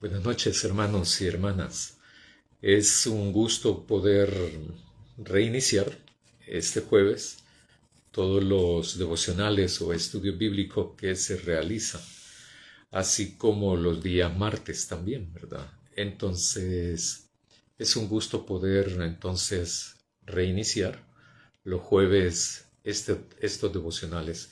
Buenas noches, hermanos y hermanas. Es un gusto poder reiniciar este jueves todos los devocionales o estudio bíblico que se realizan, así como los días martes también, ¿verdad? Entonces, es un gusto poder entonces reiniciar los jueves estos devocionales.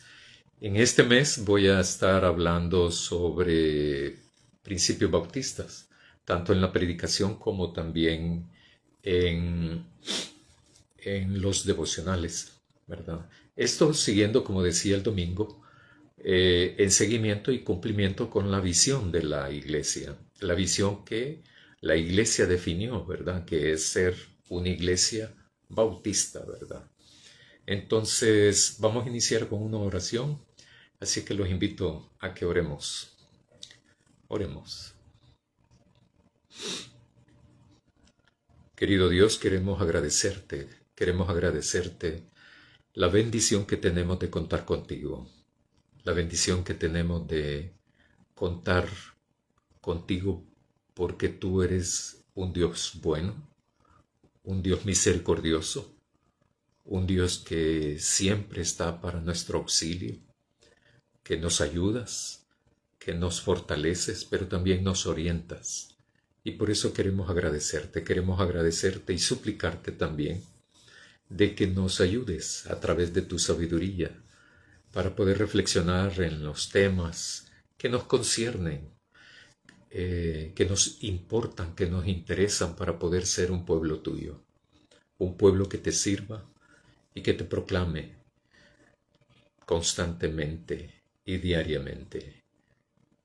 En este mes voy a estar hablando sobre principios bautistas, tanto en la predicación como también en, en los devocionales, ¿verdad? Esto siguiendo, como decía el domingo, en seguimiento y cumplimiento con la visión de la iglesia, la visión que la iglesia definió, ¿verdad? Que es ser una iglesia bautista, ¿verdad? Entonces, vamos a iniciar con una oración, así que los invito a que oremos. Oremos. Querido Dios, queremos agradecerte la bendición que tenemos de contar contigo, la bendición que tenemos de contar contigo porque tú eres un Dios bueno, un Dios misericordioso, un Dios que siempre está para nuestro auxilio, que nos ayudas, que nos fortaleces, pero también nos orientas. Y por eso queremos agradecerte y suplicarte también de que nos ayudes a través de tu sabiduría para poder reflexionar en los temas que nos conciernen, que nos importan, que nos interesan para poder ser un pueblo tuyo, un pueblo que te sirva y que te proclame constantemente y diariamente.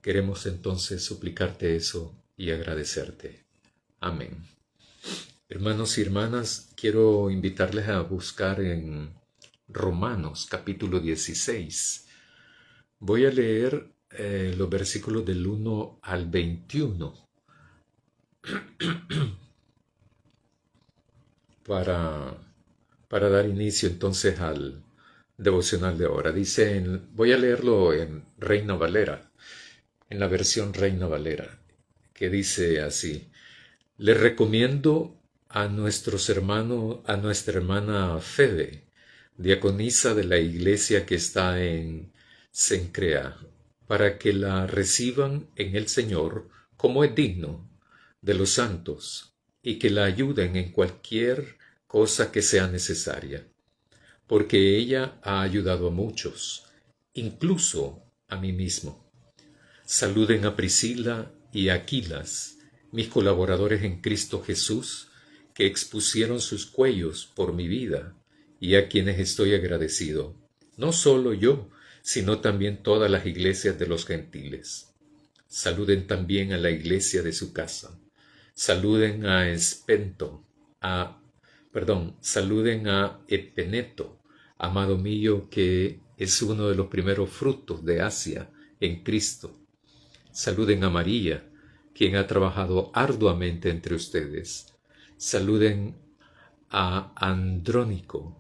Queremos entonces suplicarte eso y agradecerte. Amén. Hermanos y hermanas, quiero invitarles a buscar en Romanos capítulo 16. Voy a leer los versículos del 1 al 21 para, para dar inicio entonces al devocional de ahora. Voy a leerlo en Reina Valera, en la versión Reina Valera, que dice así: les recomiendo a nuestros hermanos, a nuestra hermana Febe, diaconisa de la iglesia que está en Cencrea, para que la reciban en el Señor como es digno de los santos y que la ayuden en cualquier cosa que sea necesaria, porque ella ha ayudado a muchos, incluso a mí mismo. Saluden a Priscila y a Aquilas, mis colaboradores en Cristo Jesús, que expusieron sus cuellos por mi vida y a quienes estoy agradecido, no solo yo, sino también todas las iglesias de los gentiles. Saluden también a la iglesia de su casa. Saluden a Espento, saluden a Epeneto, amado mío, que es uno de los primeros frutos de Asia en Cristo. Saluden a María, quien ha trabajado arduamente entre ustedes. Saluden a Andrónico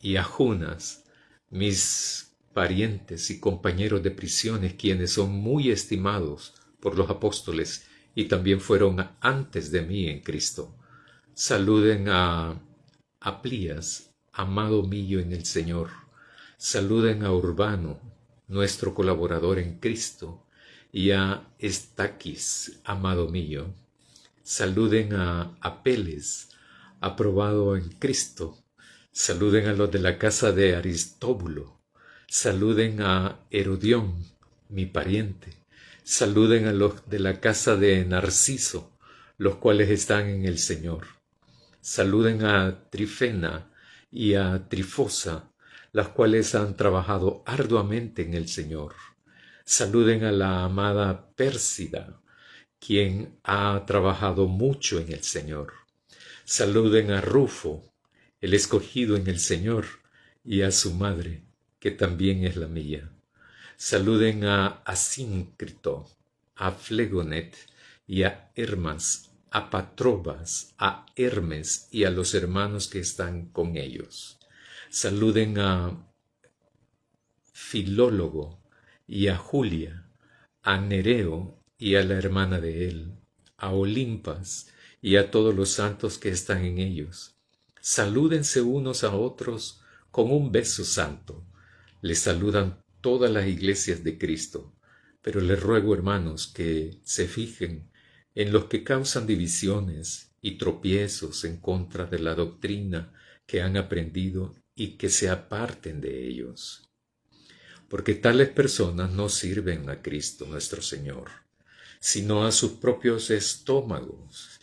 y a Junas, mis parientes y compañeros de prisiones, quienes son muy estimados por los apóstoles y también fueron antes de mí en Cristo. Saluden a Aplías, amado mío en el Señor. Saluden a Urbano, nuestro colaborador en Cristo, y a Estaquis, amado mío. Saluden a Apeles, aprobado en Cristo. Saluden a los de la casa de Aristóbulo. Saluden a Herodión, mi pariente. Saluden a los de la casa de Narciso, los cuales están en el Señor. Saluden a Trifena y a Trifosa, las cuales han trabajado arduamente en el Señor. Saluden a la amada Pérsida, quien ha trabajado mucho en el Señor. Saluden a Rufo, el escogido en el Señor, y a su madre, que también es la mía. Saluden a Asíncrito, a Flegonet y a Hermas, a Patrobas, a Hermes y a los hermanos que están con ellos. Saluden a Filólogo y a Julia, a Nereo y a la hermana de él, a Olimpas y a todos los santos que están en ellos. Salúdense unos a otros con un beso santo. Les saludan todas las iglesias de Cristo. Pero les ruego, hermanos, que se fijen en los que causan divisiones y tropiezos en contra de la doctrina que han aprendido y que se aparten de ellos. Porque tales personas no sirven a Cristo nuestro Señor, sino a sus propios estómagos,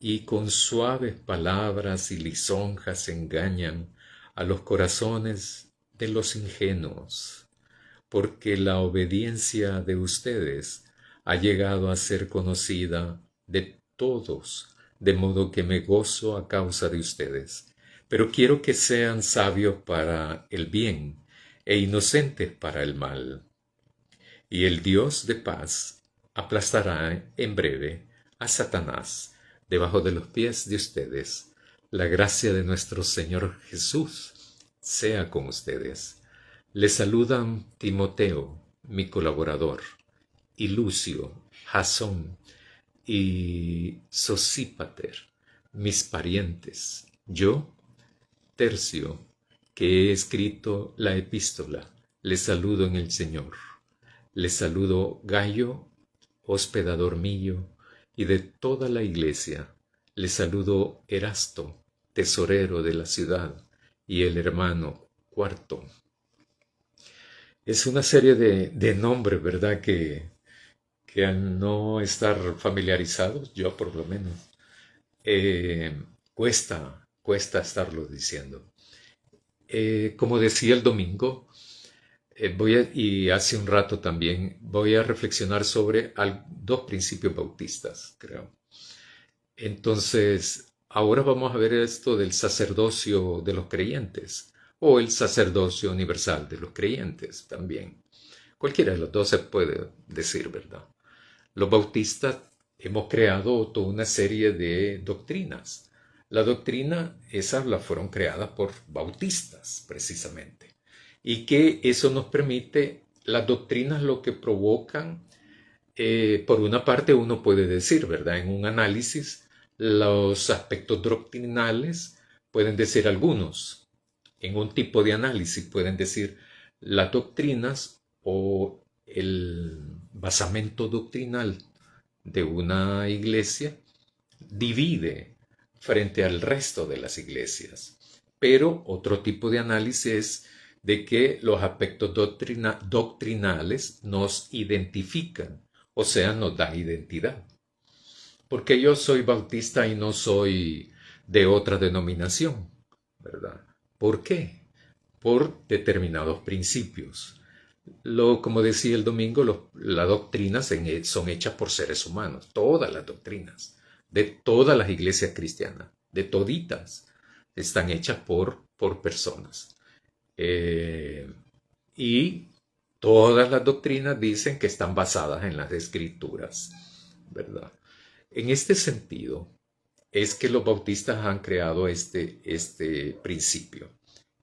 y con suaves palabras y lisonjas engañan a los corazones de los ingenuos, porque la obediencia de ustedes ha llegado a ser conocida de todos, de modo que me gozo a causa de ustedes. Pero quiero que sean sabios para el bien e inocentes para el mal. Y el Dios de paz aplastará en breve a Satanás debajo de los pies de ustedes. La gracia de nuestro Señor Jesús sea con ustedes. Les saludan Timoteo, mi colaborador, y Lucio, Jasón y Sosípater, mis parientes. Yo, Tercio, que he escrito la epístola, les saludo en el Señor. Les saludo Gayo, hospedador mío, y de toda la iglesia. Les saludo Erasto, tesorero de la ciudad, y el hermano Cuarto. Es una serie de nombres, ¿verdad? Que al no estar familiarizados, yo por lo menos, cuesta estarlo diciendo. Como decía el domingo, y hace un rato también, voy a reflexionar sobre dos principios bautistas, creo. Entonces, ahora vamos a ver esto del sacerdocio de los creyentes, o el sacerdocio universal de los creyentes también. Cualquiera de los dos se puede decir, ¿verdad? Los bautistas hemos creado toda una serie de doctrinas. La doctrina, esas las fueron creadas por bautistas, precisamente. Y que eso nos permite, las doctrinas lo que provocan, por una parte uno puede decir, ¿verdad? En un análisis, los aspectos doctrinales pueden decir algunos. En un tipo de análisis pueden decir las doctrinas o el basamento doctrinal de una iglesia divide frente al resto de las iglesias. Pero otro tipo de análisis es de que los aspectos doctrinales nos identifican, o sea, nos da identidad. Porque yo soy bautista y no soy de otra denominación, ¿verdad? ¿Por qué? Por determinados principios. Como decía el domingo, las doctrinas son hechas por seres humanos, todas las doctrinas, de todas las iglesias cristianas, de toditas, están hechas por personas. Y todas las doctrinas dicen que están basadas en las escrituras, ¿verdad? En este sentido, es que los bautistas han creado este principio,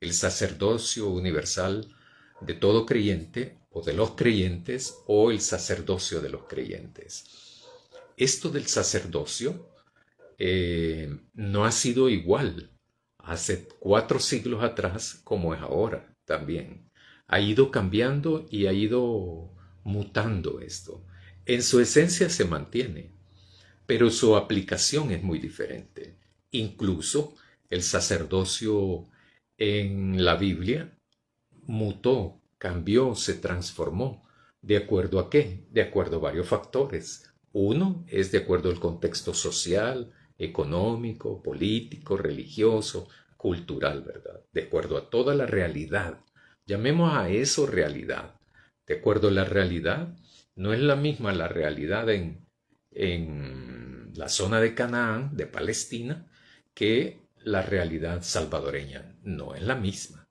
el sacerdocio universal de todo creyente o de los creyentes o el sacerdocio de los creyentes. Esto del sacerdocio no ha sido igual hace 4 siglos atrás como es ahora también. Ha ido cambiando y ha ido mutando esto. En su esencia se mantiene, pero su aplicación es muy diferente. Incluso el sacerdocio en la Biblia mutó, cambió, se transformó. ¿De acuerdo a qué? De acuerdo a varios factores. Uno es de acuerdo al contexto social, económico, político, religioso, cultural, ¿verdad? De acuerdo a toda la realidad. Llamemos a eso realidad. De acuerdo a la realidad, no es la misma la realidad en la zona de Canaán, de Palestina, que la realidad salvadoreña. No es la misma,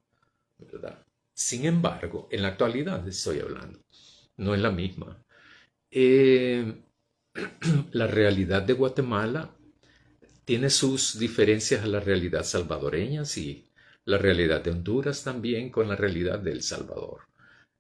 ¿verdad? Sin embargo, en la actualidad estoy hablando, no es la misma. La realidad de Guatemala tiene sus diferencias a la realidad salvadoreña, sí. La realidad de Honduras también con la realidad de El Salvador.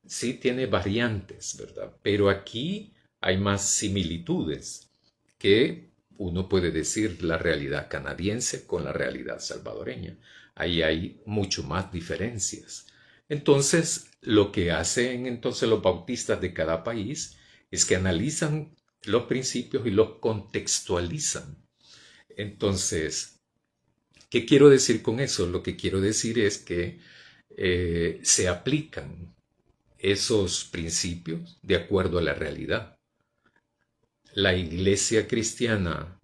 Sí tiene variantes, ¿verdad? Pero aquí hay más similitudes que uno puede decir la realidad canadiense con la realidad salvadoreña. Ahí hay mucho más diferencias. Entonces, lo que hacen entonces los bautistas de cada país es que analizan los principios y los contextualizan. Entonces, ¿qué quiero decir con eso? Lo que quiero decir es que se aplican esos principios de acuerdo a la realidad. La iglesia cristiana,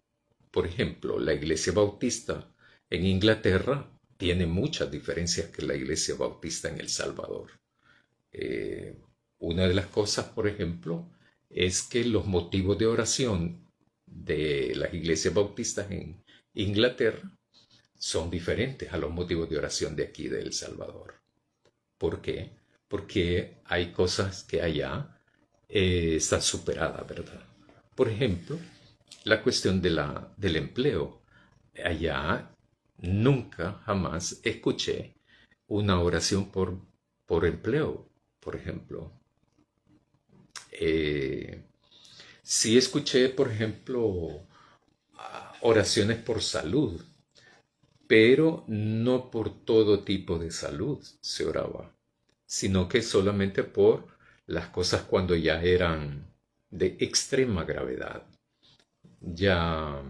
por ejemplo, la iglesia bautista en Inglaterra tiene muchas diferencias que la iglesia bautista en El Salvador. Eh, una de las cosas, por ejemplo, es que los motivos de oración de las iglesias bautistas en Inglaterra son diferentes a los motivos de oración de aquí de El Salvador. ¿Por qué? Porque hay cosas que allá están superadas, ¿verdad? Por ejemplo, la cuestión del empleo. Allá nunca, jamás escuché una oración por empleo, por ejemplo. Eh, sí escuché, por ejemplo, oraciones por salud, pero no por todo tipo de salud se oraba, sino que solamente por las cosas cuando ya eran de extrema gravedad, ya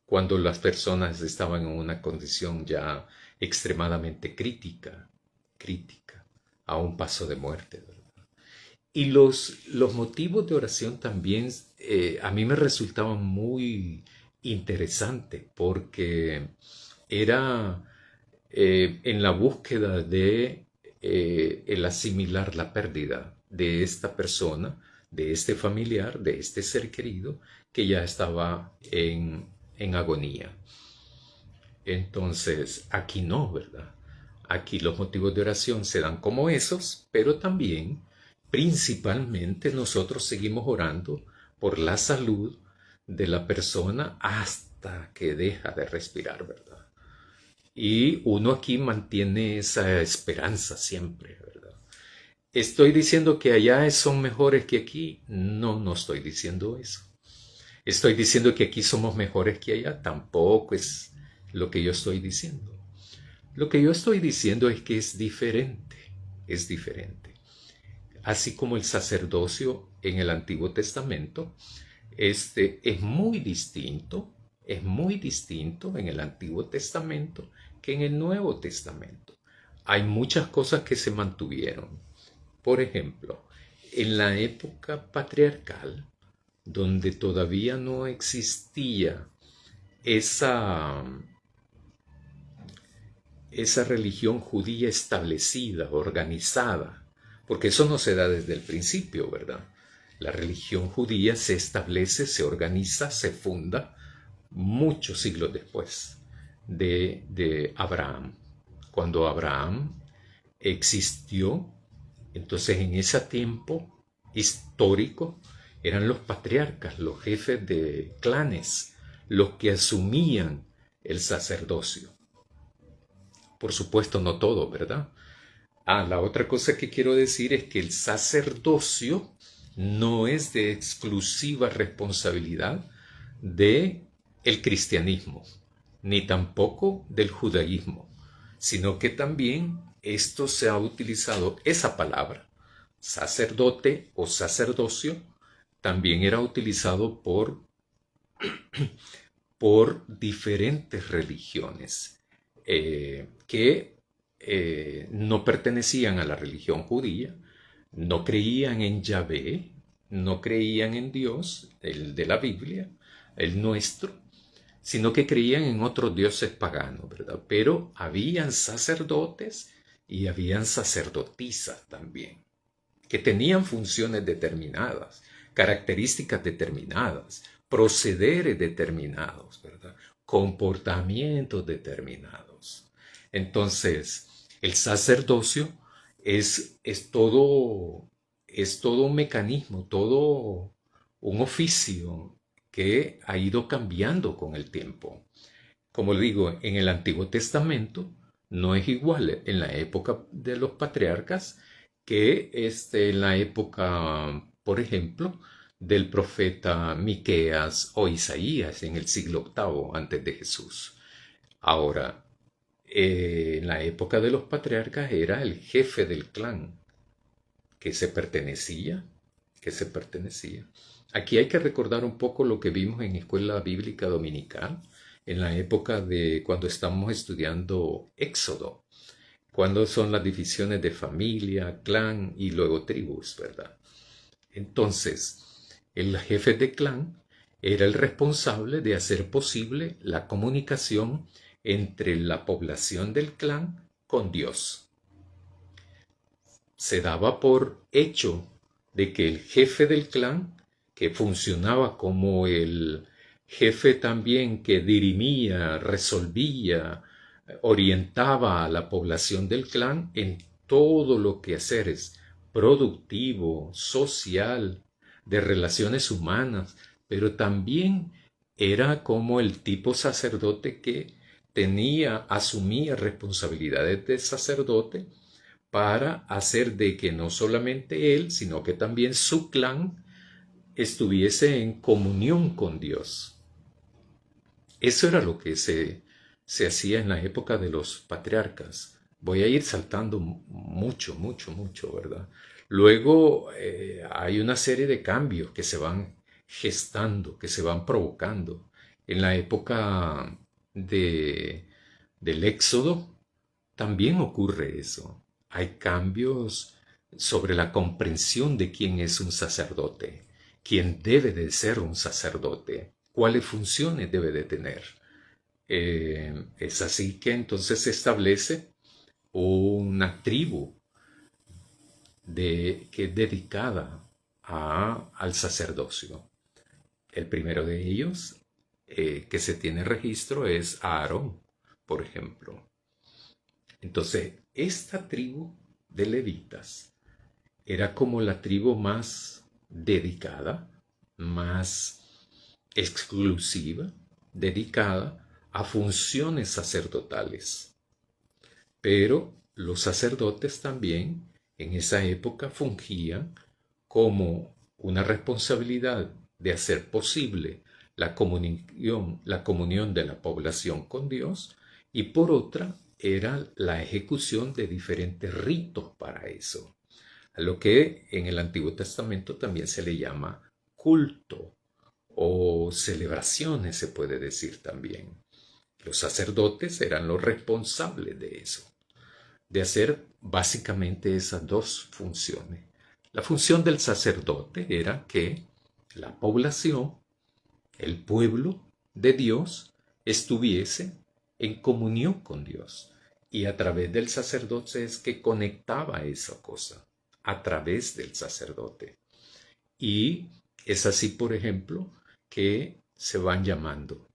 cuando las personas estaban en una condición ya extremadamente crítica, a un paso de muerte, ¿verdad? Y los motivos de oración también a mí me resultaban muy interesantes porque era en la búsqueda de el asimilar la pérdida de esta persona, de este familiar, de este ser querido que ya estaba en agonía. Entonces, aquí no, ¿verdad? Aquí los motivos de oración se dan como esos, pero también, principalmente, nosotros seguimos orando por la salud de la persona hasta que deja de respirar, ¿verdad? Y uno aquí mantiene esa esperanza siempre, ¿verdad? ¿Estoy diciendo que allá son mejores que aquí? No, no estoy diciendo eso. ¿Estoy diciendo que aquí somos mejores que allá? Tampoco es lo que yo estoy diciendo. Lo que yo estoy diciendo es que es diferente, es diferente. Así como el sacerdocio en el Antiguo Testamento, es muy distinto en el Antiguo Testamento que en el Nuevo Testamento. Hay muchas cosas que se mantuvieron. Por ejemplo, en la época patriarcal, donde todavía no existía esa, esa religión judía establecida, organizada, porque eso no se da desde el principio, ¿verdad? La religión judía se establece, se organiza, se funda muchos siglos después de Abraham. Cuando Abraham existió, entonces en ese tiempo histórico eran los patriarcas, los jefes de clanes, los que asumían el sacerdocio. Por supuesto, no todo, ¿verdad? La otra cosa que quiero decir es que el sacerdocio no es de exclusiva responsabilidad de el cristianismo, ni tampoco del judaísmo, sino que también esto se ha utilizado, esa palabra, sacerdote o sacerdocio, también era utilizado por diferentes religiones que no pertenecían a la religión judía, no creían en Yahvé, no creían en Dios, el de la Biblia, el nuestro, sino que creían en otros dioses paganos, ¿verdad? Pero habían sacerdotes y habían sacerdotisas también, que tenían funciones determinadas, características determinadas, procederes determinados, ¿verdad? Comportamientos determinados. Entonces, el sacerdocio es todo un mecanismo, todo un oficio que ha ido cambiando con el tiempo. Como digo, en el Antiguo Testamento no es igual en la época de los patriarcas que en la época, por ejemplo, del profeta Miqueas o Isaías en el siglo VIII antes de Jesús. Ahora, en la época de los patriarcas era el jefe del clan que se pertenecía, que se pertenecía. Aquí hay que recordar un poco lo que vimos en Escuela Bíblica Dominical, en la época de cuando estamos estudiando Éxodo, cuando son las divisiones de familia, clan y luego tribus, ¿verdad? Entonces, el jefe de clan era el responsable de hacer posible la comunicación entre la población del clan con Dios. Se daba por hecho de que el jefe del clan, que funcionaba como el jefe también que dirimía, resolvía, orientaba a la población del clan en todo lo que haceres productivo, social, de relaciones humanas, pero también era como el tipo sacerdote que asumía responsabilidades de sacerdote para hacer de que no solamente él, sino que también su clan estuviese en comunión con Dios. Eso era lo que se hacía en la época de los patriarcas. Voy a ir saltando mucho, ¿verdad? Luego hay una serie de cambios que se van gestando, que se van provocando. En la época del Éxodo también ocurre eso. Hay cambios sobre la comprensión de quién es un sacerdote, quién debe de ser un sacerdote, cuáles funciones debe de tener. Es así que entonces se establece una tribu que es dedicada al sacerdocio. El primero de ellos que se tiene registro es Aarón, por ejemplo. Entonces, esta tribu de levitas era como la tribu más dedicada, más exclusiva, dedicada a funciones sacerdotales. Pero los sacerdotes también en esa época fungían como una responsabilidad de hacer posible la comunión de la población con Dios y por otra era la ejecución de diferentes ritos para eso, a lo que en el Antiguo Testamento también se le llama culto o celebraciones, se puede decir también. Los sacerdotes eran los responsables de eso, de hacer básicamente esas dos funciones. La función del sacerdote era que la población, el pueblo de Dios, estuviese en comunión con Dios. Y a través del sacerdote es que conectaba esa cosa, a través del sacerdote. Y es así, por ejemplo, que se van llamando.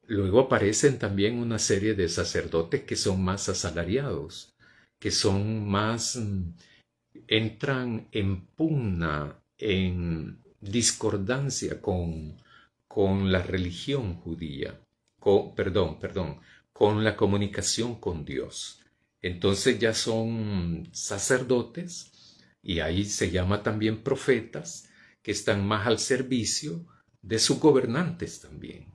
Luego aparecen también una serie de sacerdotes que son más asalariados, que son más, entran en pugna, en discordancia con la religión judía, con la comunicación con Dios. Entonces ya son sacerdotes y ahí se llama también profetas que están más al servicio de sus gobernantes también.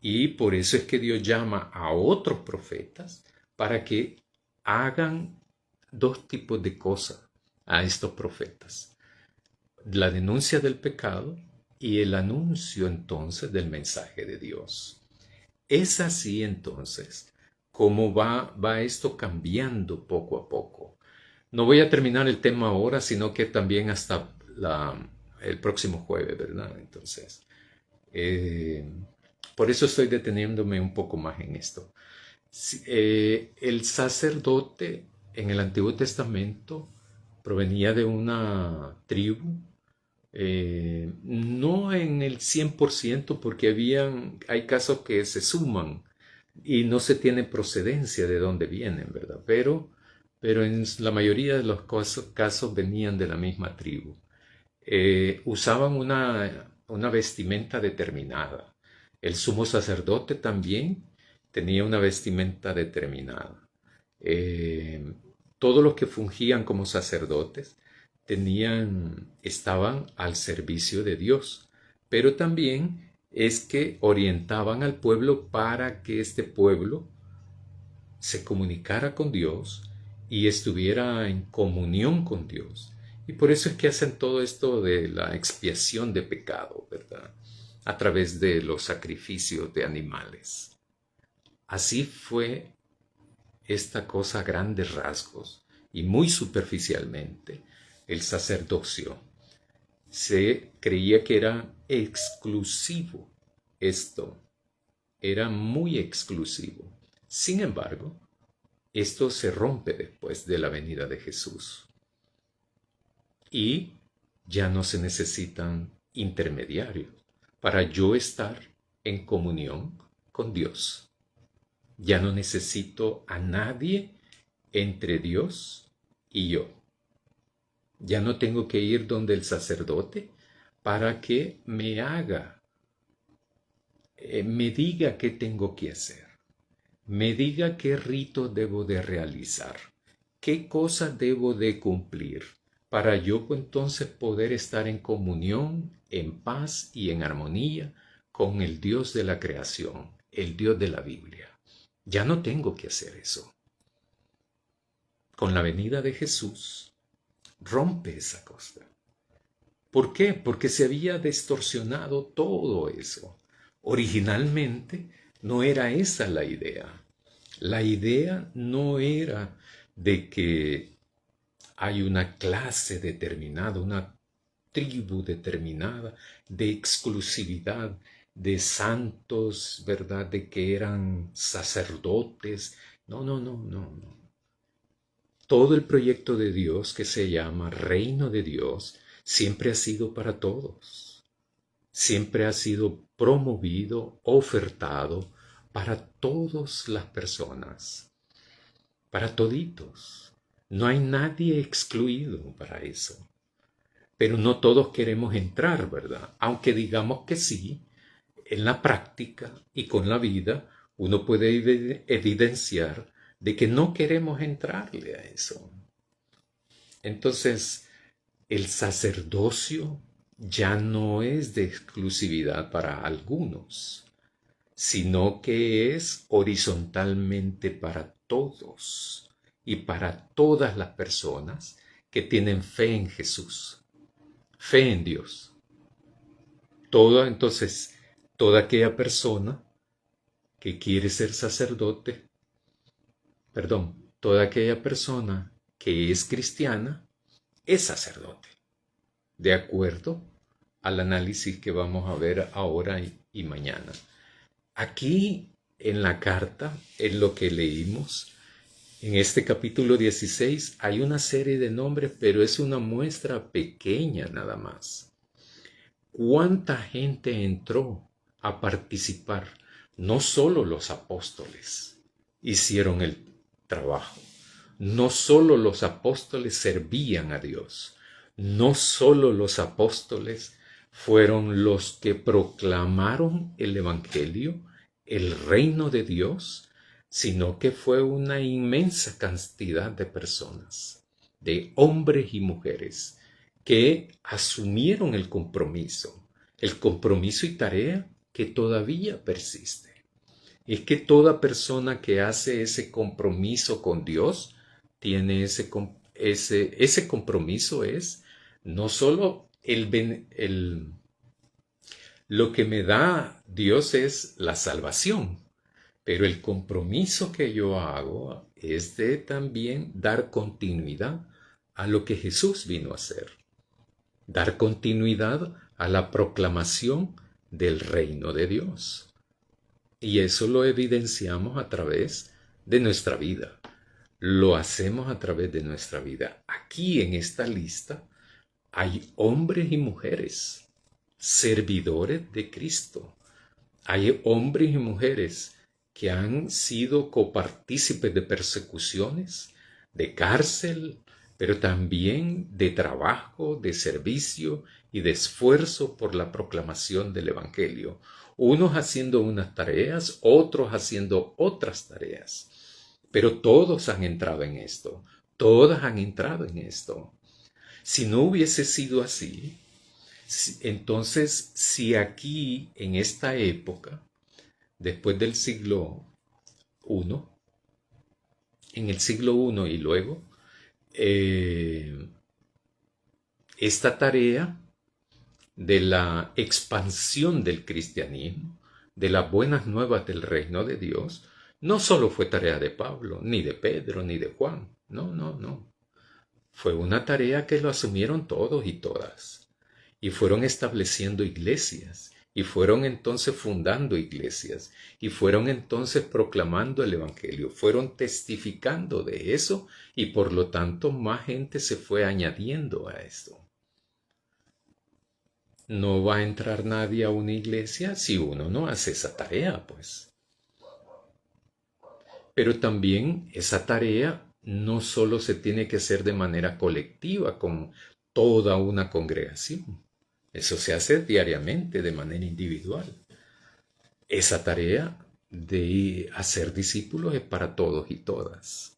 Y por eso es que Dios llama a otros profetas para que hagan dos tipos de cosas a estos profetas. La denuncia del pecado y el anuncio entonces del mensaje de Dios. Es así entonces como va esto cambiando poco a poco. No voy a terminar el tema ahora, sino que también hasta el próximo jueves, ¿verdad? Entonces, por eso estoy deteniéndome un poco más en esto. El sacerdote en el Antiguo Testamento provenía de una tribu, no en el 100% porque hay casos que se suman y no se tiene procedencia de dónde vienen, ¿verdad? Pero en la mayoría de los casos venían de la misma tribu. Usaban una vestimenta determinada. El sumo sacerdote también tenía una vestimenta determinada. Todos los que fungían como sacerdotes estaban al servicio de Dios, pero también es que orientaban al pueblo para que este pueblo se comunicara con Dios y estuviera en comunión con Dios. Y por eso es que hacen todo esto de la expiación de pecado, ¿verdad? A través de los sacrificios de animales. Así fue esta cosa a grandes rasgos y muy superficialmente. El sacerdocio se creía que era exclusivo. Esto era muy exclusivo. Sin embargo, esto se rompe después de la venida de Jesús. Y ya no se necesitan intermediarios para yo estar en comunión con Dios. Ya no necesito a nadie entre Dios y yo. Ya no tengo que ir donde el sacerdote para que me diga qué tengo que hacer, me diga qué rito debo de realizar, qué cosa debo de cumplir, para yo entonces poder estar en comunión, en paz y en armonía con el Dios de la creación, el Dios de la Biblia. Ya no tengo que hacer eso. Con la venida de Jesús, rompe esa cosa. ¿Por qué? Porque se había distorsionado todo eso. Originalmente no era esa la idea. La idea no era de que hay una clase determinada, una tribu determinada de exclusividad, de santos, ¿verdad? De que eran sacerdotes. No, no, no, no, no. Todo el proyecto de Dios que se llama Reino de Dios siempre ha sido para todos. Siempre ha sido promovido, ofertado para todas las personas, para toditos. No hay nadie excluido para eso. Pero no todos queremos entrar, ¿verdad? Aunque digamos que sí, en la práctica y con la vida uno puede evidenciar de que no queremos entrarle a eso. Entonces, el sacerdocio ya no es de exclusividad para algunos, sino que es horizontalmente para todos y para todas las personas que tienen fe en Jesús, fe en Dios. Toda aquella persona que quiere ser sacerdote, toda aquella persona que es cristiana, es sacerdote, de acuerdo al análisis que vamos a ver ahora y mañana. Aquí en la carta, en lo que leímos, en este capítulo 16, hay una serie de nombres, pero es una muestra pequeña nada más. ¿Cuánta gente entró a participar? No solo los apóstoles hicieron el trabajo. No solo los apóstoles servían a Dios. No solo los apóstoles fueron los que proclamaron el Evangelio, el reino de Dios, sino que fue una inmensa cantidad de personas, de hombres y mujeres, que asumieron el compromiso y tarea que todavía persiste. Es que toda persona que hace ese compromiso con Dios tiene ese compromiso es no solo lo que me da Dios es la salvación, pero el compromiso que yo hago es de también dar continuidad a lo que Jesús vino a hacer, dar continuidad a la proclamación del reino de Dios. Y eso lo evidenciamos a través de nuestra vida. Lo hacemos a través de nuestra vida. Aquí en esta lista hay hombres y mujeres, servidores de Cristo. Hay hombres y mujeres que han sido copartícipes de persecuciones, de cárcel, pero también de trabajo, de servicio y de esfuerzo por la proclamación del Evangelio. Unos haciendo unas tareas, otros haciendo otras tareas. Pero todos han entrado en esto. Todas han entrado en esto. Si no hubiese sido así, entonces si aquí en esta época, después del siglo I, en el siglo I y luego, eh, esta tarea de la expansión del cristianismo, de las buenas nuevas del reino de Dios, no solo fue tarea de Pablo, ni de Pedro, ni de Juan. No, no, no. Fue una tarea que lo asumieron todos y todas. Y fueron estableciendo iglesias. Y fueron entonces fundando iglesias. Y fueron entonces proclamando el Evangelio. Fueron testificando de eso. Y por lo tanto más gente se fue añadiendo a esto. No va a entrar nadie a una iglesia si uno no hace esa tarea, pues. Pero también esa tarea no solo se tiene que hacer de manera colectiva con toda una congregación. Eso se hace diariamente de manera individual. Esa tarea de hacer discípulos es para todos y todas.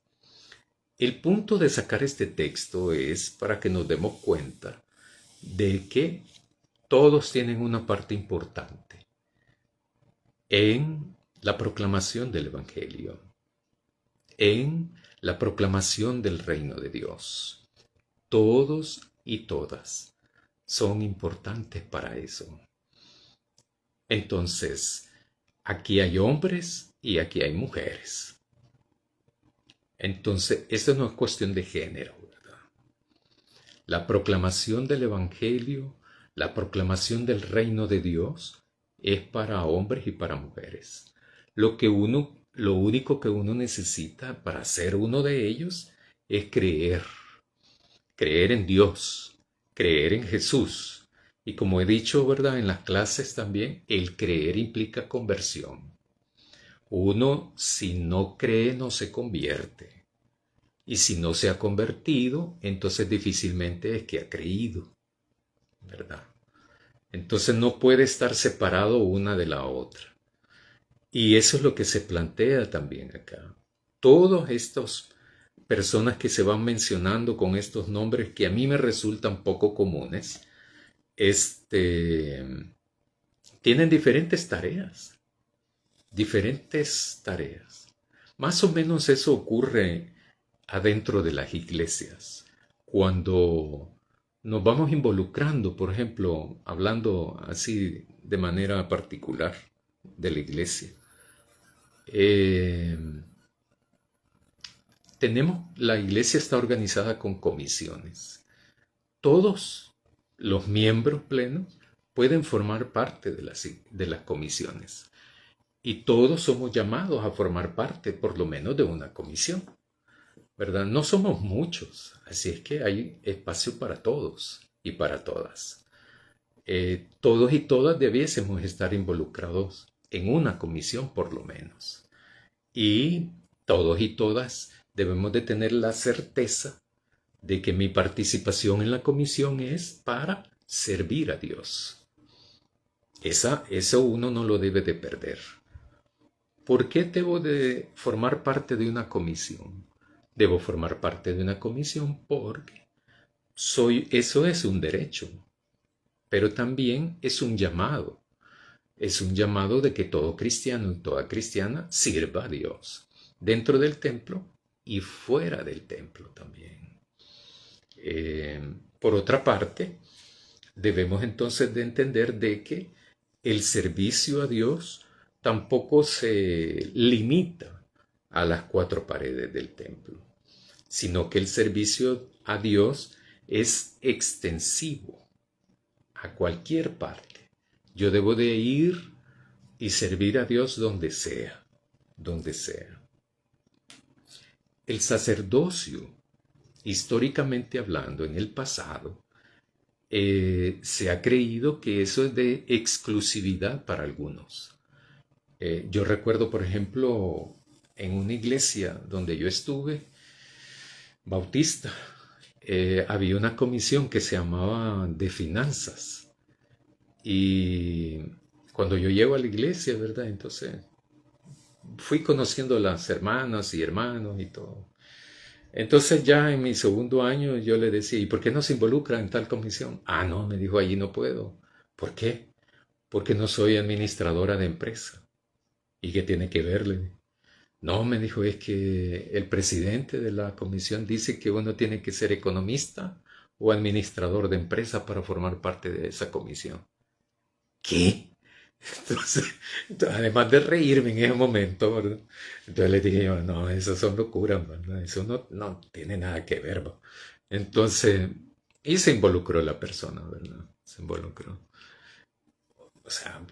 El punto de sacar este texto es para que nos demos cuenta de que todos tienen una parte importante en la proclamación del Evangelio, en la proclamación del reino de Dios. Todos y todas son importantes para eso. Entonces, aquí hay hombres y aquí hay mujeres. Entonces, esto no es cuestión de género, ¿verdad? La proclamación del Evangelio, la proclamación del reino de Dios es para hombres y para mujeres. Lo único que uno necesita para ser uno de ellos es creer en Dios, creer en Jesús. Y como he dicho, ¿verdad? En las clases también, el creer implica conversión. Uno, si no cree, no se convierte. Y si no se ha convertido, entonces difícilmente es que ha creído, ¿verdad? Entonces no puede estar separado una de la otra. Y eso es lo que se plantea también acá. Todos estos personas que se van mencionando con estos nombres que a mí me resultan poco comunes, tienen diferentes tareas. Más o menos eso ocurre adentro de las iglesias. Cuando nos vamos involucrando, por ejemplo, hablando así de manera particular de la iglesia, la iglesia está organizada con comisiones. Todos los miembros plenos pueden formar parte de las comisiones. Y todos somos llamados a formar parte, por lo menos, de una comisión, ¿verdad? No somos muchos, así es que hay espacio para todos y para todas. Todos y todas debiésemos estar involucrados en una comisión, por lo menos. Y todos y todas debemos de tener la certeza de que mi participación en la comisión es para servir a Dios. Eso uno no lo debe de perder. ¿Por qué debo de formar parte de una comisión? Debo formar parte de una comisión porque eso es un derecho, pero también es un llamado. Es un llamado de que todo cristiano y toda cristiana sirva a Dios, dentro del templo y fuera del templo también. Por otra parte, debemos entonces de entender de que el servicio a Dios tampoco se limita a las cuatro paredes del templo, sino que el servicio a Dios es extensivo a cualquier parte. Yo debo de ir y servir a Dios donde sea, donde sea. El sacerdocio, históricamente hablando, en el pasado, se ha creído que eso es de exclusividad para algunos. Yo recuerdo, por ejemplo, en una iglesia donde yo estuve, bautista, había una comisión que se llamaba de finanzas. Y cuando yo llego a la iglesia, ¿verdad? Entonces fui conociendo a las hermanas y hermanos y todo. Entonces ya en mi segundo año yo le decía, ¿y por qué no se involucra en tal comisión? Ah, no, me dijo, allí no puedo. ¿Por qué? Porque no soy administradora de empresa. ¿Y qué tiene que verle? No, me dijo, es que el presidente de la comisión dice que uno tiene que ser economista o administrador de empresa para formar parte de esa comisión. ¿Qué? Entonces, además de reírme en ese momento, ¿verdad? Entonces le dije yo, no, esas son locuras, ¿verdad? Eso no tiene nada que ver, ¿va? Entonces, y se involucró la persona, ¿verdad? Se involucró. O sea,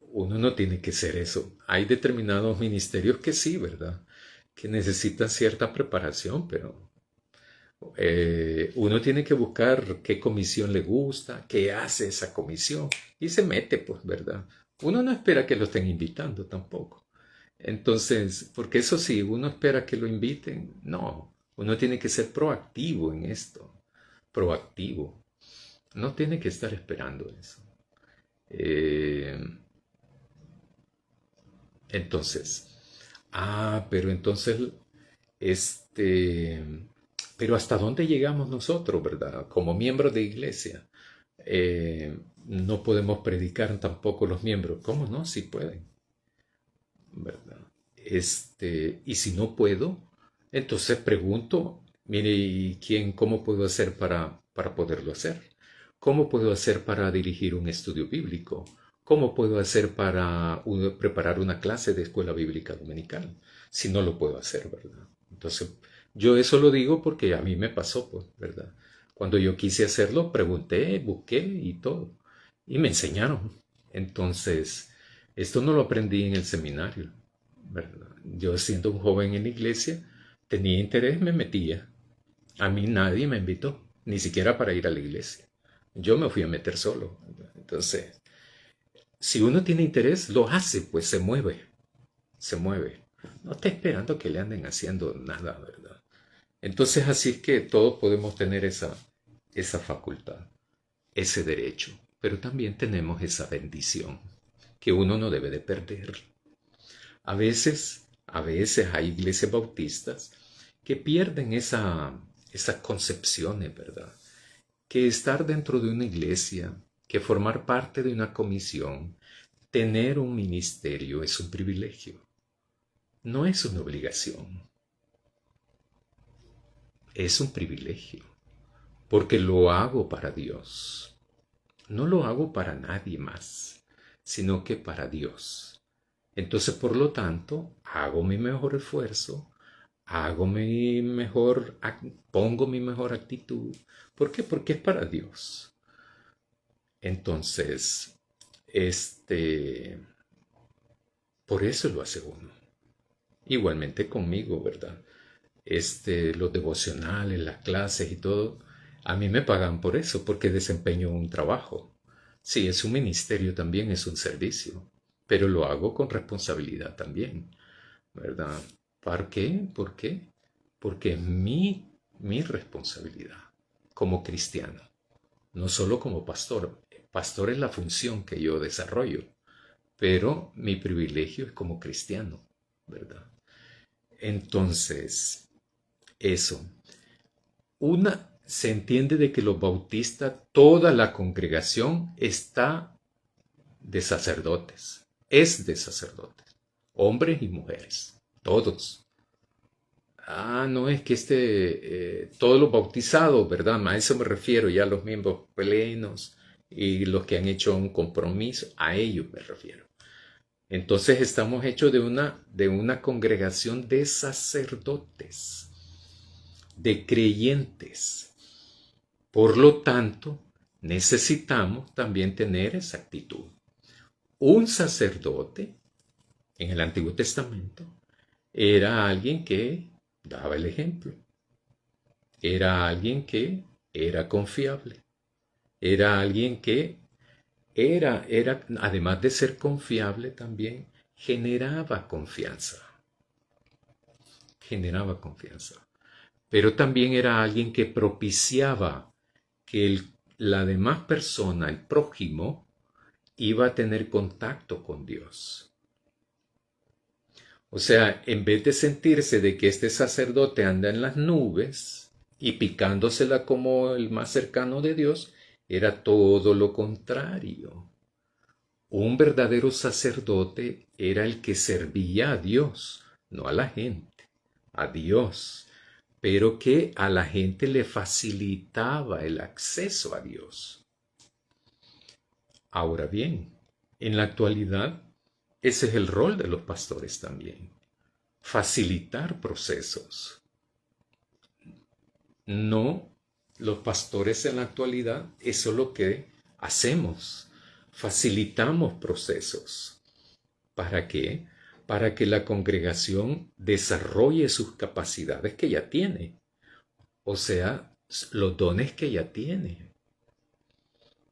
uno no tiene que ser eso. Hay determinados ministerios que sí, ¿verdad? Que necesitan cierta preparación, pero uno tiene que buscar qué comisión le gusta, qué hace esa comisión y se mete, pues, ¿verdad? Uno no espera que lo estén invitando tampoco. Entonces, porque eso sí, uno espera que lo inviten. No, uno tiene que ser proactivo en esto. Proactivo. No tiene que estar esperando eso. Eh, entonces, pero entonces, este, pero ¿hasta dónde llegamos nosotros, verdad? Como miembros de iglesia. No podemos predicar tampoco los miembros. ¿Cómo no? Sí pueden, ¿verdad? Y si no puedo, entonces pregunto, mire, ¿y cómo puedo hacer para poderlo hacer? ¿Cómo puedo hacer para dirigir un estudio bíblico? ¿Cómo puedo hacer para preparar una clase de escuela bíblica dominical? Si no lo puedo hacer, ¿verdad? Entonces, yo eso lo digo porque a mí me pasó, pues, ¿verdad? Cuando yo quise hacerlo, pregunté, busqué y todo. Y me enseñaron. Entonces, esto no lo aprendí en el seminario, ¿verdad? Yo siendo un joven en la iglesia, tenía interés, me metía. A mí nadie me invitó, ni siquiera para ir a la iglesia. Yo me fui a meter solo, ¿verdad? Entonces, si uno tiene interés, lo hace, pues se mueve, se mueve. No está esperando que le anden haciendo nada, ¿verdad? Entonces, así es que todos podemos tener esa facultad, ese derecho, pero también tenemos esa bendición que uno no debe de perder. A veces hay iglesias bautistas que pierden esas concepciones, ¿verdad? Que estar dentro de una iglesia, que formar parte de una comisión, tener un ministerio es un privilegio, no es una obligación, es un privilegio, porque lo hago para Dios. No lo hago para nadie más, sino que para Dios. Entonces, por lo tanto, hago mi mejor esfuerzo, hago mi mejor, pongo mi mejor actitud. ¿Por qué? Porque es para Dios. Entonces, por eso lo hace uno. Igualmente conmigo, ¿verdad? Los devocionales, las clases y todo, a mí me pagan por eso, porque desempeño un trabajo. Sí, es un ministerio también, es un servicio, pero lo hago con responsabilidad también, ¿verdad? ¿Por qué? ¿Por qué? Porque es mi responsabilidad como cristiano, no solo como pastor. Pastor es la función que yo desarrollo, pero mi privilegio es como cristiano, ¿verdad? Entonces, eso. Se entiende de que los bautistas, toda la congregación está de sacerdotes, es de sacerdotes, hombres y mujeres, todos. No es que todos los bautizados, ¿verdad? A eso me refiero, ya los miembros plenos y los que han hecho un compromiso, a ellos me refiero. Entonces estamos hechos de una congregación de sacerdotes, de creyentes. Por lo tanto, necesitamos también tener esa actitud. Un sacerdote en el Antiguo Testamento era alguien que daba el ejemplo, era alguien que era confiable, era alguien que además de ser confiable también, generaba confianza, pero también era alguien que propiciaba que la demás persona, el prójimo, iba a tener contacto con Dios. O sea, en vez de sentirse de que este sacerdote anda en las nubes y picándosela como el más cercano de Dios, era todo lo contrario. Un verdadero sacerdote era el que servía a Dios, no a la gente, a Dios, pero que a la gente le facilitaba el acceso a Dios. Ahora bien, en la actualidad, ese es el rol de los pastores también, facilitar procesos. No, los pastores en la actualidad, eso es lo que hacemos, facilitamos procesos. ¿Para qué? Para que la congregación desarrolle sus capacidades que ya tiene, o sea, los dones que ya tiene.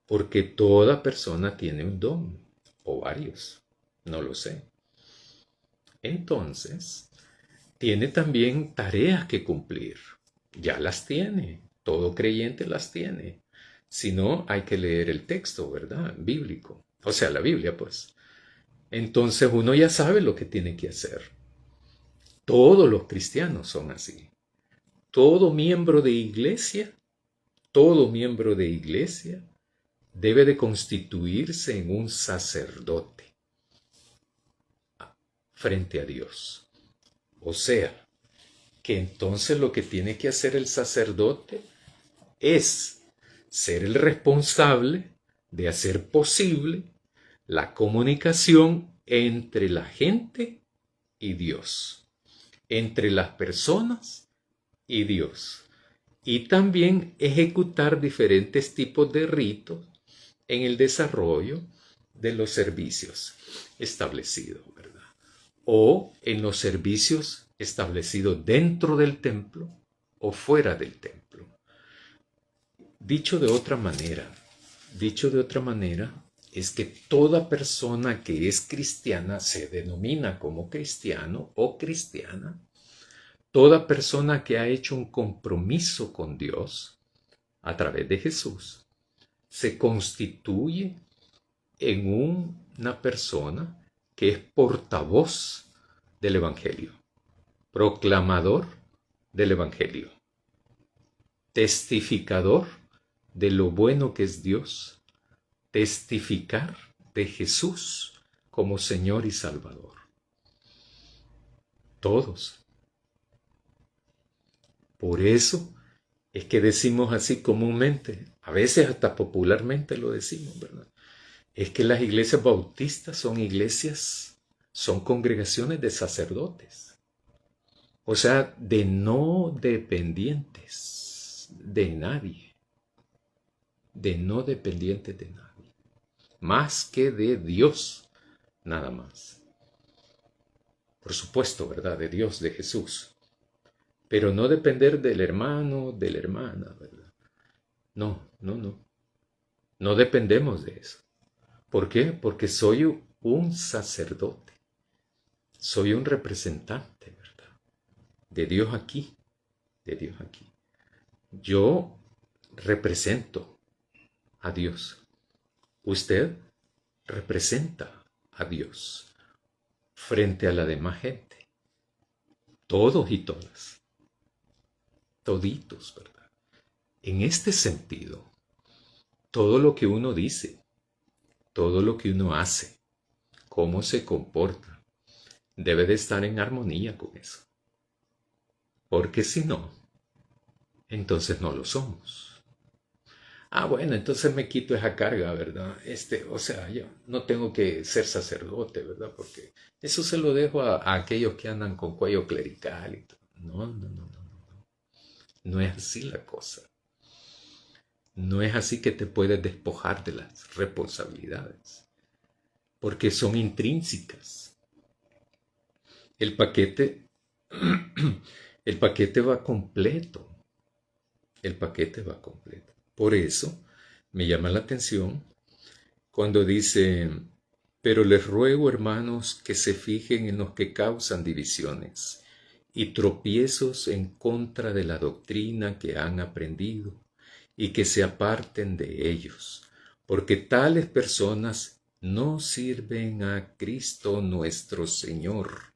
Porque toda persona tiene un don, o varios, no lo sé. Entonces, tiene también tareas que cumplir. Ya las tiene, todo creyente las tiene. Si no, hay que leer el texto, ¿verdad? Bíblico. O sea, la Biblia, pues. Entonces uno ya sabe lo que tiene que hacer. Todos los cristianos son así. Todo miembro de iglesia debe de constituirse en un sacerdote frente a Dios. O sea, que entonces lo que tiene que hacer el sacerdote es ser el responsable de hacer posible la comunicación entre la gente y Dios, entre las personas y Dios, y también ejecutar diferentes tipos de ritos en el desarrollo de los servicios establecidos, ¿verdad? O en los servicios establecidos dentro del templo o fuera del templo. Dicho de otra manera, es que toda persona que es cristiana se denomina como cristiano o cristiana. Toda persona que ha hecho un compromiso con Dios a través de Jesús se constituye en una persona que es portavoz del Evangelio, proclamador del Evangelio, testificador de lo bueno que es Dios, testificar de Jesús como Señor y Salvador. Todos. Por eso es que decimos así comúnmente, a veces hasta popularmente lo decimos, ¿verdad? Es que las iglesias bautistas son congregaciones de sacerdotes. O sea, de no dependientes de nadie. De no dependientes de nadie. Más que de Dios, nada más. Por supuesto, ¿verdad? De Dios, de Jesús. Pero no depender del hermano, de la hermana, ¿verdad? No, no, no. No dependemos de eso. ¿Por qué? Porque soy un sacerdote. Soy un representante, ¿verdad? De Dios aquí. De Dios aquí. Yo represento a Dios. Usted representa a Dios frente a la demás gente. Todos y todas. Toditos, ¿verdad? En este sentido, todo lo que uno dice, todo lo que uno hace, cómo se comporta, debe de estar en armonía con eso. Porque si no, entonces no lo somos. Ah, bueno, entonces me quito esa carga, ¿verdad? O sea, yo no tengo que ser sacerdote, ¿verdad? Porque eso se lo dejo a aquellos que andan con cuello clerical y todo. No, no, no, no, no. No es así la cosa. No es así que te puedes despojar de las responsabilidades, porque son intrínsecas. El paquete, el paquete va completo. El paquete va completo. Por eso me llama la atención cuando dice, pero les ruego, hermanos, que se fijen en los que causan divisiones y tropiezos en contra de la doctrina que han aprendido y que se aparten de ellos, porque tales personas no sirven a Cristo nuestro Señor,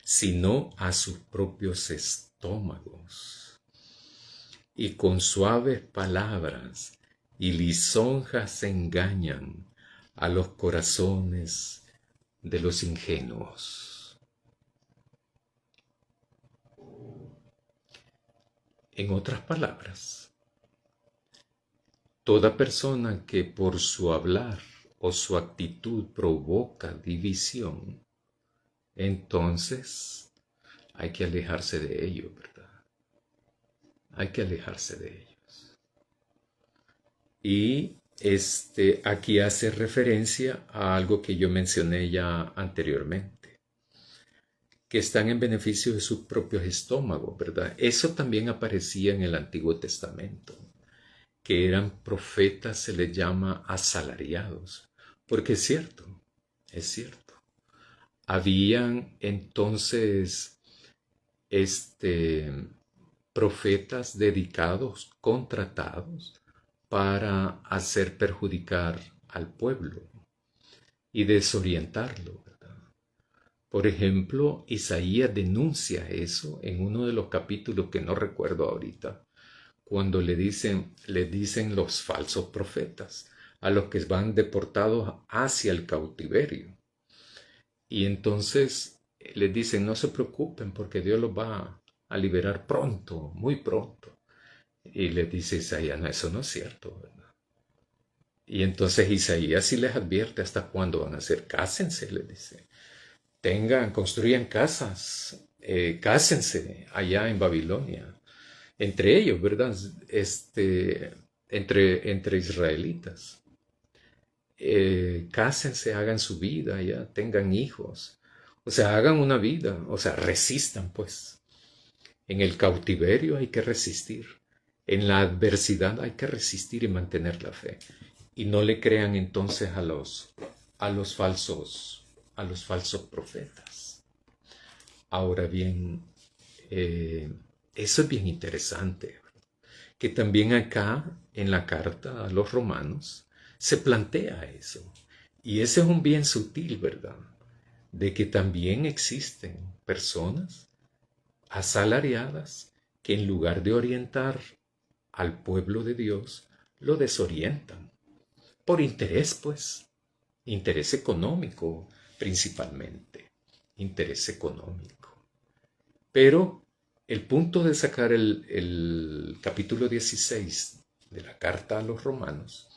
sino a sus propios estómagos. Y con suaves palabras y lisonjas engañan a los corazones de los ingenuos. En otras palabras, toda persona que por su hablar o su actitud provoca división, entonces hay que alejarse de ellos, ¿verdad? Hay que alejarse de ellos. Y aquí hace referencia a algo que yo mencioné ya anteriormente, que están en beneficio de sus propios estómagos, ¿verdad? Eso también aparecía en el Antiguo Testamento, que eran profetas, se les llama asalariados, porque es cierto, es cierto. Habían entonces profetas dedicados, contratados, para hacer perjudicar al pueblo y desorientarlo, ¿verdad? Por ejemplo, Isaías denuncia eso en uno de los capítulos que no recuerdo ahorita, cuando le dicen los falsos profetas a los que van deportados hacia el cautiverio. Y entonces les dicen, no se preocupen porque Dios los va a liberar pronto, muy pronto. Y les dice Isaías, no, eso no es cierto, ¿verdad? Y entonces Isaías sí les advierte hasta cuándo van a hacer. Cásense, les dice. Construyan casas, cásense allá en Babilonia. Entre ellos, ¿verdad? Entre israelitas. Cásense, hagan su vida, ya, tengan hijos. O sea, hagan una vida, o sea, resistan, pues. En el cautiverio hay que resistir. En la adversidad hay que resistir y mantener la fe. Y no le crean entonces a los falsos profetas. Ahora bien, eso es bien interesante, que también acá en la carta a los romanos se plantea eso. Y ese es un bien sutil, ¿verdad? De que también existen personas asalariadas que en lugar de orientar al pueblo de Dios, lo desorientan. Por interés, pues. Interés económico, principalmente. Interés económico. Pero el punto de sacar el capítulo 16 de la carta a los romanos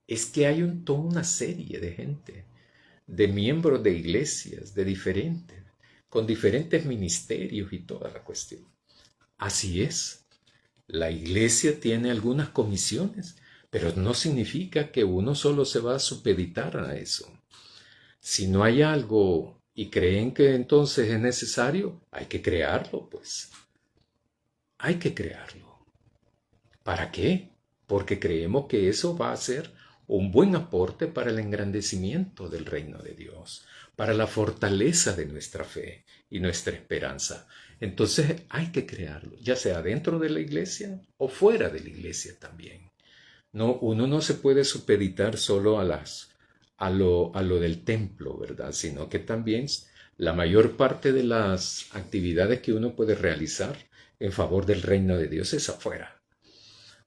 es que hay toda una serie de gente, de miembros de iglesias, con diferentes ministerios y toda la cuestión. Así es, la iglesia tiene algunas comisiones, pero no significa que uno solo se va a supeditar a eso. Si no hay algo y creen que entonces es necesario, hay que crearlo, pues. Hay que crearlo. ¿Para qué? Porque creemos que eso va a ser un buen aporte para el engrandecimiento del reino de Dios, para la fortaleza de nuestra fe y nuestra esperanza. Entonces hay que crearlo, ya sea dentro de la iglesia o fuera de la iglesia también. No, uno no se puede supeditar solo a lo del templo, ¿verdad? Sino que también la mayor parte de las actividades que uno puede realizar en favor del reino de Dios es afuera.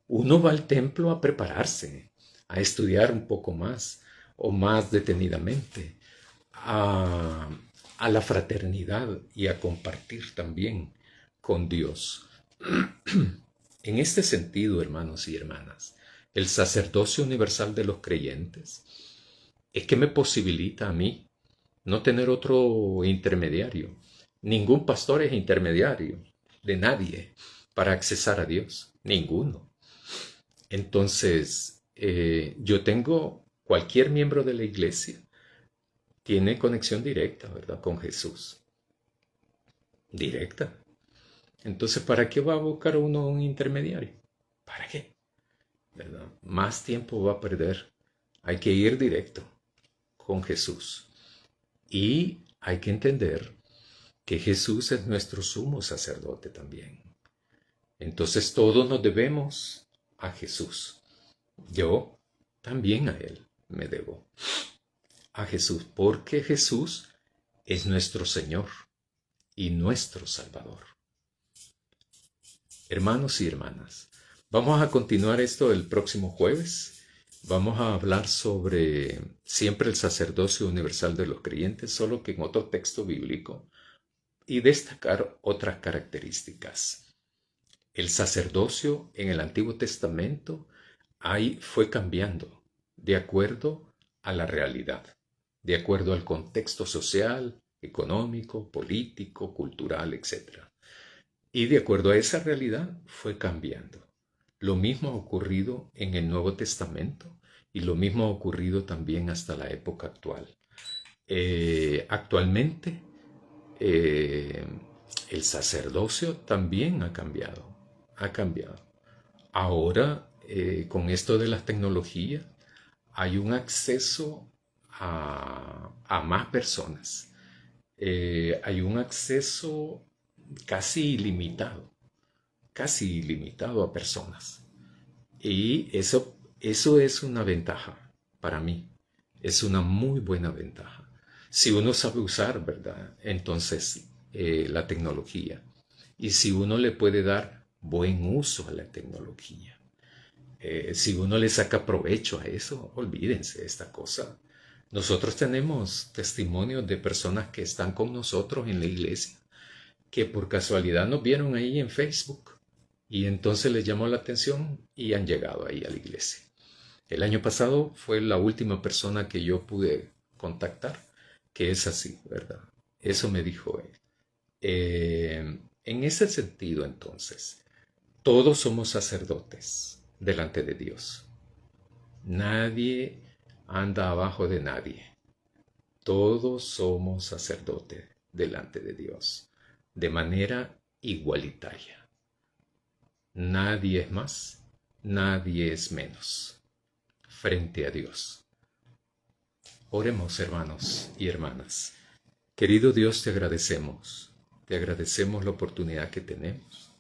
Uno va al templo a prepararse, a estudiar un poco más o más detenidamente, a la fraternidad y a compartir también con Dios. En este sentido, hermanos y hermanas, el sacerdocio universal de los creyentes es que me posibilita a mí no tener otro intermediario. Ningún pastor es intermediario de nadie para accesar a Dios. Ninguno. Entonces, cualquier miembro de la iglesia tiene conexión directa, ¿verdad? Con Jesús. Directa. Entonces, ¿para qué va a buscar uno un intermediario? ¿Para qué? ¿Verdad? Más tiempo va a perder. Hay que ir directo con Jesús. Y hay que entender que Jesús es nuestro sumo sacerdote también. Entonces todos nos debemos a Jesús. Yo también a Él me debo. A Jesús, porque Jesús es nuestro Señor. y nuestro Salvador. Hermanos y hermanas, vamos a continuar esto el próximo jueves. Vamos a hablar sobre siempre el sacerdocio universal de los creyentes, solo que en otro texto bíblico, y destacar otras características. El sacerdocio en el Antiguo Testamento fue cambiando de acuerdo a la realidad, de acuerdo al contexto social, económico, político, cultural, etc. Y de acuerdo a esa realidad fue cambiando. Lo mismo ha ocurrido en el Nuevo Testamento y lo mismo ha ocurrido también hasta la época actual. Actualmente, el sacerdocio también ha cambiado. Ha cambiado. Ahora, con esto de las tecnologías, hay un acceso a más personas. Hay un acceso casi ilimitado a personas. Y eso es una ventaja para mí. Es una muy buena ventaja. Si uno sabe usar, ¿verdad? Entonces, la tecnología. Y si uno le puede dar buen uso a la tecnología. Si uno le saca provecho a eso, olvídense de esta cosa. Nosotros tenemos testimonios de personas que están con nosotros en la iglesia, que por casualidad nos vieron ahí en Facebook y entonces les llamó la atención y han llegado ahí a la iglesia. El año pasado fue la última persona que yo pude contactar, que es así, ¿verdad? Eso me dijo él. En ese sentido, entonces, todos somos sacerdotes delante de Dios. Nadie anda abajo de nadie. Todos somos sacerdotes delante de Dios, de manera igualitaria. Nadie es más, nadie es menos frente a Dios. Oremos, hermanos y hermanas. Querido Dios, te agradecemos la oportunidad que tenemos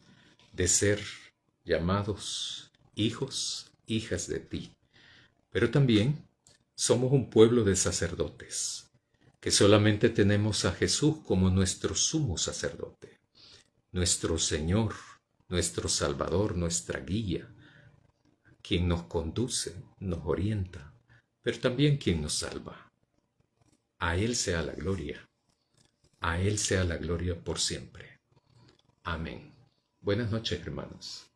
de ser llamados hijos, hijas de ti, pero también somos un pueblo de sacerdotes, que solamente tenemos a Jesús como nuestro sumo sacerdote, nuestro Señor, nuestro Salvador, nuestra guía, quien nos conduce, nos orienta, pero también quien nos salva. A Él sea la gloria, a Él sea la gloria por siempre. Amén. Buenas noches, hermanos.